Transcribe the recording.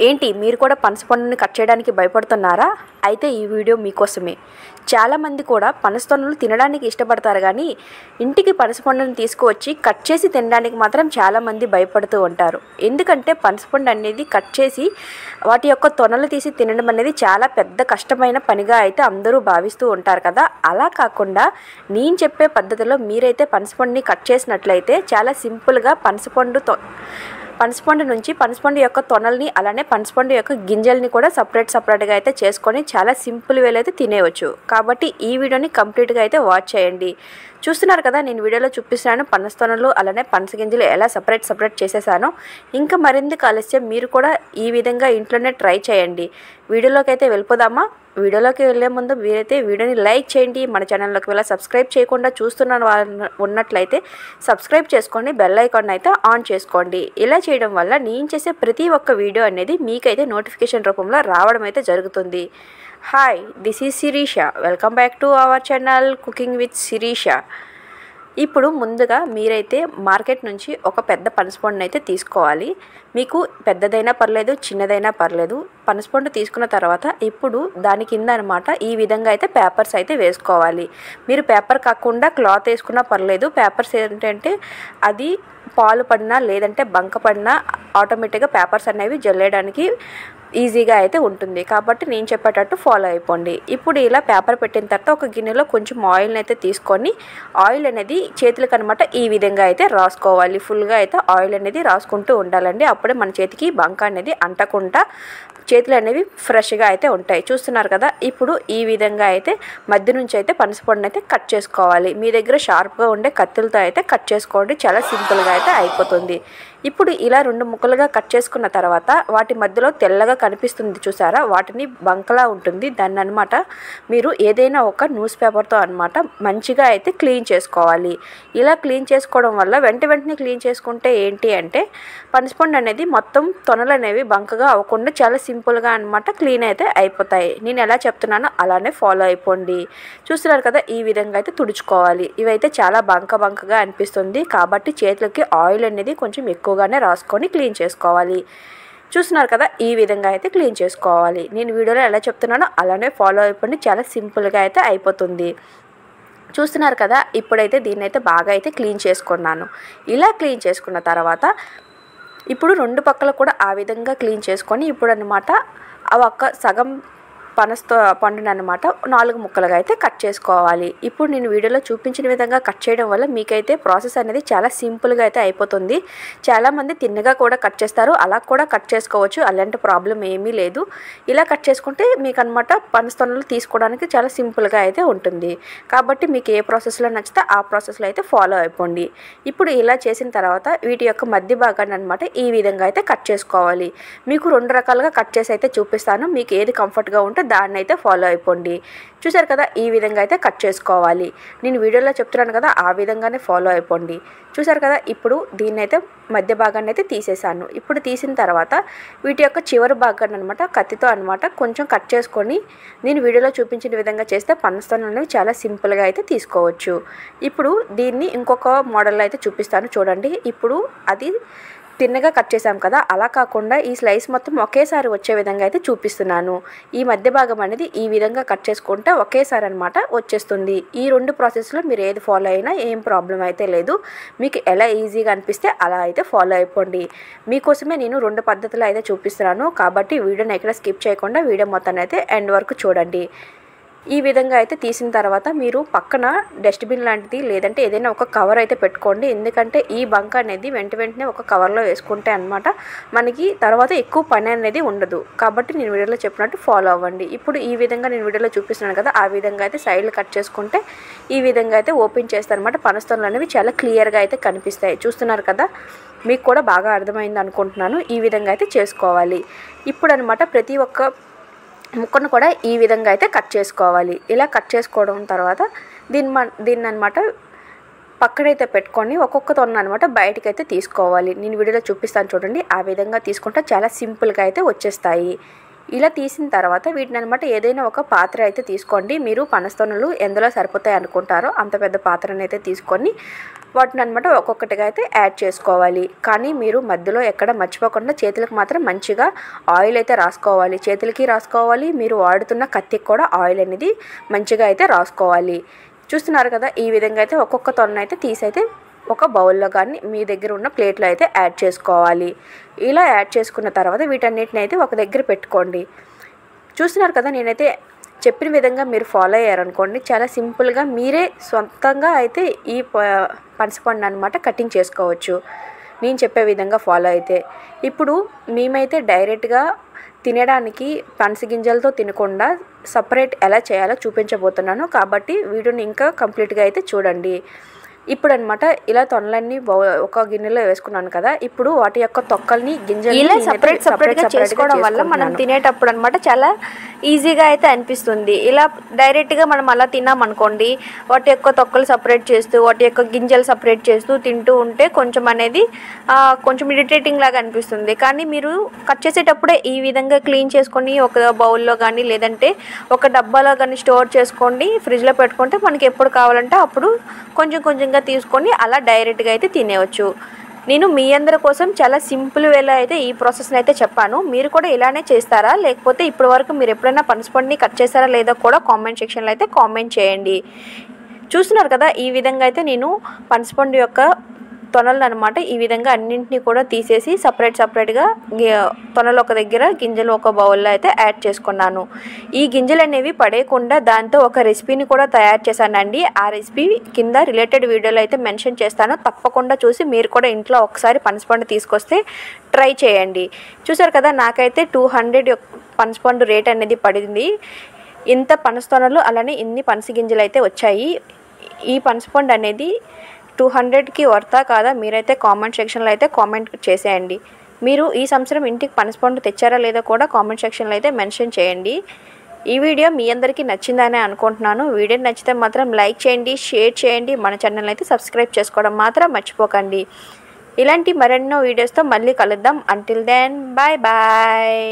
ఏంటి మీరు కూడా పనస పండుని కట్ చేయడానికి భయపడుతున్నారా? అయితే ఈ వీడియో మీకోసమే. చాలామంది కూడా పనస తొనలు తినడానికి ఇష్టపడతారు కానీ ఇంటికి పనస పండుని తీసుకువచ్చి కట్ చేసి తినడానికి మాత్రం చాలామంది భయపడుతూ ఉంటారు. ఎందుకంటే పనస పండు అనేది కట్ చేసి వాటి యొక్క తొనలు తీసి తినడం అనేది చాలా పెద్ద కష్టమైన పనిగా అయితే అందరూ భావిస్తూ ఉంటారు కదా. అలా కాకుండా నేను చెప్పే పద్ధతిలో మీరైతే పనస పండుని కట్ చేసినట్లయితే చాలా సింపుల్గా పనసపండు నుంచి పనసపండు యొక్క తొనల్ని అలానే పనసపండు యొక్క గింజల్ని కూడా సపరేట్గా అయితే చేసుకొని చాలా సింపుల్ వేలో అయితే తినేయవచ్చు. కాబట్టి ఈ వీడియోని కంప్లీట్గా అయితే వాచ్ చేయండి. చూస్తున్నారు కదా, నేను వీడియోలో చూపిస్తున్నాను పనస తొనలు అలానే పనస గింజలు ఎలా సపరేట్ చేసేసానో. ఇంకా మరింత ఆలస్యం మీరు కూడా ఈ విధంగా ఇంట్లోనే ట్రై చేయండి. వీడియోలోకి అయితే వెళ్ళిపోదామా? వీడియోలోకి వెళ్ళే ముందు మీరైతే వీడియోని లైక్ చేయండి. మన ఛానల్లోకి వెళ్ళి సబ్స్క్రైబ్ చేయకుండా చూస్తున్న వాళ్ళు ఉన్నట్లయితే సబ్స్క్రైబ్ చేసుకోండి, బెల్ ఐకాన్ అయితే ఆన్ చేసుకోండి. ఇలా చేయడం వల్ల నేను చేసే ప్రతి ఒక్క వీడియో అనేది మీకైతే నోటిఫికేషన్ రూపంలో రావడం అయితే జరుగుతుంది. Hi, this is Shirisha. Welcome back to our channel cooking with Shirisha. ఇప్పుడు ముందుగా మీరైతే మార్కెట్ నుంచి ఒక పెద్ద పనసపండుని అయితే తీసుకోవాలి. మీకు పెద్దదైనా పర్లేదు, చిన్నదైనా పర్లేదు. పనసపండు తీసుకున్న తర్వాత ఇప్పుడు దాని కింద అనమాట ఈ విధంగా అయితే పేపర్స్ అయితే వేసుకోవాలి. మీరు పేపర్ కాకుండా క్లాత్ వేసుకున్నా పర్లేదు. పేపర్స్ ఏంటంటే అది పాలు పడినా లేదంటే బంక పడినా ఆటోమేటిక్గా పేపర్స్ అనేవి జల్లేయడానికి ఈజీగా అయితే ఉంటుంది. కాబట్టి నేను చెప్పేటట్టు ఫాలో అయిపోండి. ఇప్పుడు ఇలా పేపర్ పెట్టిన తర్వాత ఒక గిన్నెలో కొంచెం ఆయిల్ని అయితే తీసుకొని ఆయిల్ అనేది చేతులకు అనమాట ఈ విధంగా అయితే రాసుకోవాలి. ఫుల్గా అయితే ఆయిల్ అనేది రాసుకుంటూ ఉండాలండి. అప్పుడే మన చేతికి బంక అనేది అంటకుండా చేతులు అనేవి ఫ్రెష్గా అయితే ఉంటాయి. చూస్తున్నారు కదా, ఇప్పుడు ఈ విధంగా అయితే మధ్య నుంచి అయితే పనసపండుని అయితే కట్ చేసుకోవాలి. మీ దగ్గర షార్ప్గా ఉండే కత్తులతో అయితే కట్ చేసుకోండి. చాలా సింపుల్గా అయితే అయిపోతుంది. ఇప్పుడు ఇలా 2 ముక్కలుగా కట్ చేసుకున్న తర్వాత వాటి మధ్యలో తెల్లగా కనిపిస్తుంది చూసారా, వాటిని బంకలా ఉంటుంది. దాన్ని అనమాట మీరు ఏదైనా ఒక న్యూస్ పేపర్తో అనమాట మంచిగా అయితే క్లీన్ చేసుకోవాలి. ఇలా క్లీన్ చేసుకోవడం వల్ల వెంటనే క్లీన్ చేసుకుంటే ఏంటి అంటే పనసపండు అనేది మొత్తం తొనలు అనేవి బంకగా అవ్వకుండా చాలా సింపుల్గా అనమాట క్లీన్ అయితే అయిపోతాయి. నేను ఎలా చెప్తున్నానో అలానే ఫాలో అయిపోండి. చూస్తున్నారు కదా, ఈ విధంగా అయితే తుడుచుకోవాలి. ఇవైతే చాలా బంకగా అనిపిస్తుంది కాబట్టి చేతులకి ఆయిల్ అనేది కొంచెం ఎక్కువగానే రాసుకొని క్లీన్ చేసుకోవాలి. చూస్తున్నారు కదా, ఈ విధంగా అయితే క్లీన్ చేసుకోవాలి. నేను వీడియోలో ఎలా చెప్తున్నానో అలానే ఫాలో అయిపోండి. చాలా సింపుల్గా అయితే అయిపోతుంది. చూస్తున్నారు కదా, ఇప్పుడైతే దీన్ని అయితే బాగా అయితే క్లీన్ చేసుకున్నాను. ఇలా క్లీన్ చేసుకున్న తర్వాత ఇప్పుడు 2 పక్కల కూడా ఆ విధంగా క్లీన్ చేసుకొని ఇప్పుడు అనమాట ఆ ఒక్క సగం పండుని అనమాట 4 ముక్కలుగా అయితే కట్ చేసుకోవాలి. ఇప్పుడు నేను వీడియోలో చూపించిన విధంగా కట్ చేయడం వల్ల మీకైతే ప్రాసెస్ అనేది చాలా సింపుల్గా అయితే అయిపోతుంది. చాలామంది తిన్నగా కూడా కట్ చేస్తారు, అలా కూడా కట్ చేసుకోవచ్చు. అలాంటి ప్రాబ్లం ఏమీ లేదు. ఇలా కట్ చేసుకుంటే మీకు అనమాట పనస తొనలు తీసుకోవడానికి చాలా సింపుల్గా అయితే ఉంటుంది. కాబట్టి మీకు ఏ ప్రాసెస్లో నచ్చితే ఆ ప్రాసెస్లో అయితే ఫాలో అయిపోండి. ఇప్పుడు ఇలా చేసిన తర్వాత వీటి యొక్క మధ్య భాగాన్ని అనమాట ఈ విధంగా అయితే కట్ చేసుకోవాలి. మీకు 2 రకాలుగా కట్ చేసి అయితే చూపిస్తాను. మీకు ఏది కంఫర్ట్గా ఉంటే దాన్ని అయితే ఫాలో అయిపోండి. చూసారు కదా, ఈ విధంగా అయితే కట్ చేసుకోవాలి. నేను వీడియోలో చెప్తున్నాను కదా, ఆ విధంగానే ఫాలో అయిపోండి. చూసారు కదా, ఇప్పుడు దీన్ని అయితే మధ్య భాగాన్ని అయితే తీసేసాను. ఇప్పుడు తీసిన తర్వాత వీటి యొక్క చివరి భాగాన్ని అనమాట కత్తితో అనమాట కొంచెం కట్ చేసుకొని నేను వీడియోలో చూపించిన విధంగా చేస్తే పనస తొనలు చాలా సింపుల్గా అయితే తీసుకోవచ్చు. ఇప్పుడు దీన్ని ఇంకొక మోడల్లో అయితే చూపిస్తాను చూడండి. ఇప్పుడు అది తిన్నగా కట్ చేసాం కదా, అలా కాకుండా ఈ స్లైస్ మొత్తం ఒకేసారి వచ్చే విధంగా అయితే చూపిస్తున్నాను. ఈ మధ్య భాగం అనేది ఈ విధంగా కట్ చేసుకుంటే ఒకేసారి అనమాట వచ్చేస్తుంది. ఈ 2 ప్రాసెస్లో మీరు ఏది ఫాలో అయినా ఏం ప్రాబ్లం అయితే లేదు. మీకు ఎలా ఈజీగా అనిపిస్తే అలా అయితే ఫాలో అయిపోండి. మీకోసమే నేను 2 పద్ధతులు అయితే చూపిస్తున్నాను. కాబట్టి వీడియోని ఎక్కడ స్కిప్ చేయకుండా వీడియో మొత్తాన్ని అయితే ఎండ్ వరకు చూడండి. ఈ విధంగా అయితే తీసిన తర్వాత మీరు పక్కన డస్ట్బిన్ లాంటిది లేదంటే ఏదైనా ఒక కవర్ అయితే పెట్టుకోండి. ఎందుకంటే ఈ బంక అనేది వెంటనే ఒక కవర్లో వేసుకుంటే అనమాట మనకి తర్వాత ఎక్కువ పని అనేది ఉండదు. కాబట్టి నేను వీడియోలో చెప్పినట్టు ఫాలో అవ్వండి. ఇప్పుడు ఈ విధంగా నేను వీడియోలో చూపిస్తున్నాను కదా, ఆ విధంగా అయితే సైడ్లు కట్ చేసుకుంటే ఈ విధంగా అయితే ఓపెన్ చేస్తాను అనమాట. పనస తొనలు అనేవి చాలా క్లియర్గా అయితే కనిపిస్తాయి. చూస్తున్నారు కదా, మీకు కూడా బాగా అర్థమైంది అనుకుంటున్నాను. ఈ విధంగా అయితే చేసుకోవాలి. ఇప్పుడు అనమాట ప్రతి ఒక్క ముక్కను కూడా ఈ విధంగా అయితే కట్ చేసుకోవాలి. ఇలా కట్ చేసుకోవడం తర్వాత దీన్ని అనమాట పక్కనైతే పెట్టుకొని ఒక్కొక్క తొన అనమాట బయటకు అయితే తీసుకోవాలి. నేను వీడియోలో చూపిస్తాను చూడండి. ఆ విధంగా తీసుకుంటే చాలా సింపుల్గా అయితే వచ్చేస్తాయి. ఇలా తీసిన తర్వాత వీటిని అనమాట ఏదైనా ఒక పాత్ర అయితే తీసుకోండి. మీరు పనస తొనలు ఎందులో సరిపోతాయి అనుకుంటారో అంత పెద్ద పాత్రని అయితే తీసుకొని వాటిని అనమాట ఒక్కొక్కటిగా అయితే యాడ్ చేసుకోవాలి. కానీ మీరు మధ్యలో ఎక్కడ మర్చిపోకుండా చేతులకు మాత్రం మంచిగా ఆయిల్ అయితే రాసుకోవాలి. చేతులకి రాసుకోవాలి, మీరు వాడుతున్న కత్తికి కూడా ఆయిల్ అనేది మంచిగా అయితే రాసుకోవాలి. చూస్తున్నారు కదా, ఈ విధంగా అయితే ఒక్కొక్క తొనను అయితే తీసైతే ఒక బౌల్లో కానీ మీ దగ్గర ఉన్న ప్లేట్లో అయితే యాడ్ చేసుకోవాలి. ఇలా యాడ్ చేసుకున్న తర్వాత వీటన్నిటిని అయితే ఒక దగ్గర పెట్టుకోండి. చూస్తున్నారు కదా, నేనైతే చెప్పిన విధంగా మీరు ఫాలో అయ్యారనుకోండి, చాలా సింపుల్గా మీరే సొంతంగా అయితే ఈ పనసపండు అనమాట కటింగ్ చేసుకోవచ్చు, నేను చెప్పే విధంగా ఫాలో అయితే. ఇప్పుడు మేమైతే డైరెక్ట్గా తినడానికి పనస గింజలతో తినకుండా సపరేట్ ఎలా చేయాలో చూపించబోతున్నాను. కాబట్టి వీడియోని ఇంకా కంప్లీట్గా అయితే చూడండి. ఇప్పుడు అనమాట ఇలా తొనలన్నీ ఒక గిన్నెలో వేసుకున్నాను కదా, ఇప్పుడు వాటి యొక్క తొక్కల్ని గింజలు ఇలా సపరేట్గా చేసుకోవడం వల్ల మనం తినేటప్పుడు అనమాట చాలా ఈజీగా అయితే అనిపిస్తుంది. ఇలా డైరెక్ట్గా మనం అలా తిన్నామనుకోండి, వాటి యొక్క తొక్కలు సపరేట్ చేస్తూ వాటి యొక్క గింజలు సపరేట్ చేస్తూ తింటూ ఉంటే కొంచెం అనేది కొంచెం ఇరిటేటింగ్ లాగా అనిపిస్తుంది. కానీ మీరు కట్ చేసేటప్పుడే ఈ విధంగా క్లీన్ చేసుకొని ఒక బౌల్లో కానీ లేదంటే ఒక డబ్బాలో కానీ స్టోర్ చేసుకోండి, ఫ్రిడ్జ్లో పెట్టుకుంటే మనకి ఎప్పుడు కావాలంటే అప్పుడు కొంచెం కొంచెంగా తీసుకొని అలా డైరెక్ట్గా అయితే తినేవచ్చు. నేను మీ అందరి కోసం చాలా సింపుల్ వేలో అయితే ఈ ప్రాసెస్ని అయితే చెప్పాను. మీరు కూడా ఇలానే చేస్తారా, లేకపోతే ఇప్పటి వరకు మీరు ఎప్పుడైనా పనసపండుని కట్ చేస్తారా లేదా కూడా కామెంట్ సెక్షన్లో అయితే కామెంట్ చేయండి. చూస్తున్నారు కదా, ఈ విధంగా అయితే నేను పనసపండు యొక్క తొనలు అనమాట ఈ విధంగా అన్నింటినీ కూడా తీసేసి సపరేట్గా తొనలు ఒక దగ్గర, గింజలు ఒక బౌల్లో అయితే యాడ్ చేసుకున్నాను. ఈ గింజలు అనేవి పడేయకుండా దాంతో ఒక రెసిపీని కూడా తయారు చేశానండి. ఆ రెసిపీ కింద రిలేటెడ్ వీడియోలో అయితే మెన్షన్ చేస్తాను, తప్పకుండా చూసి మీరు కూడా ఇంట్లో ఒకసారి పనసపండు తీసుకొస్తే ట్రై చేయండి. చూసారు కదా, నాకైతే 200 పనసపండు రేట్ అనేది పడింది. ఇంత పనస తొనలు అలానే ఇన్ని పనస గింజలు అయితే వచ్చాయి. ఈ పనసపండు అనేది 200కి వర్తా కాదా, మీరైతే కామెంట్ సెక్షన్లో అయితే కామెంట్ చేసేయండి. మీరు ఈ సంవత్సరం ఇంటికి పనసపండు తెచ్చారా లేదా కూడా కామెంట్ సెక్షన్లో అయితే మెన్షన్ చేయండి. ఈ వీడియో మీ అందరికీ నచ్చిందనే అనుకుంటున్నాను. వీడియో నచ్చితే మాత్రం లైక్ చేయండి, షేర్ చేయండి, మన ఛానల్ అయితే సబ్స్క్రైబ్ చేసుకోవడం మాత్రం మర్చిపోకండి. ఇలాంటి మరెన్నో వీడియోస్తో మళ్ళీ కలుద్దాం. Until then bye bye.